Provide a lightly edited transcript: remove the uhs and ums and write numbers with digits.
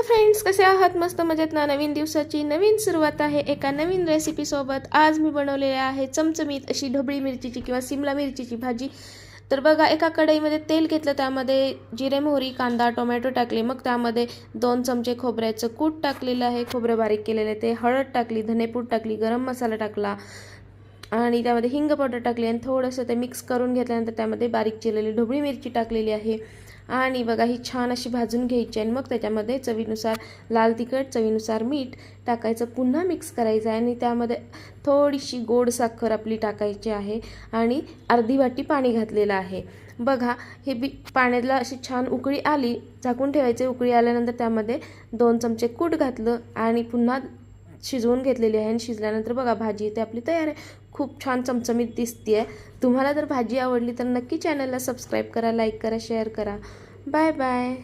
Hello friends, कसे आहात? मस्त मजेत ना? नवीन दिवसाची नवीन सुरुवात आहे एका नवीन रेसिपी सोबत. आज मी बनवलेली आहे चमचमीत अशी ढोबळी मिरचीची किंवा सिमला मिरचीची भाजी. तर बघा, एका कढईमध्ये तेल घेतलं, त्यामध्ये जिरे, मोहरी, कांदा, टोमॅटो टाकले. मग त्यामध्ये 2 चमचे खोबऱ्याचं कूट टाकलेलं आहे, खोबरं बारीक केलेलं आहे ते. हळद टाकली, धनेपूड टाकली, गरम मसाला टाकला आणि त्यामध्ये हिंग पावडर टाकली आणि थोडंसं ते मिक्स करून घेतल्यानंतर त्यामध्ये बारीक चिरलेली ढोबळी मिरची टाकलेली आहे. आणि बघा, ही छान अशी भाजून घ्यायची आणि मग त्याच्यामध्ये चवीनुसार लाल तिखट, चवीनुसार मीठ टाकायचं, पुन्हा मिक्स करायचं आहे आणि त्यामध्ये थोडीशी गोड साखर आपली टाकायची आहे आणि अर्धी वाटी पाणी घातलेलं आहे. बघा, हे पाण्याला अशी छान उकळी आली, झाकून ठेवायचे. उकळी आल्यानंतर त्यामध्ये 2 चमचे कूट घातलं आणि पुन्हा शिजवून घेतलेली आहे आणि शिजल्यानंतर बघा, भाजी इथे आपली तयार आहे. खूप छान चमचमीत दिसते आहे. तुम्हाला जर भाजी आवडली तर नक्की चॅनलला सबस्क्राईब करा, लाईक करा, शेअर करा. Bye bye.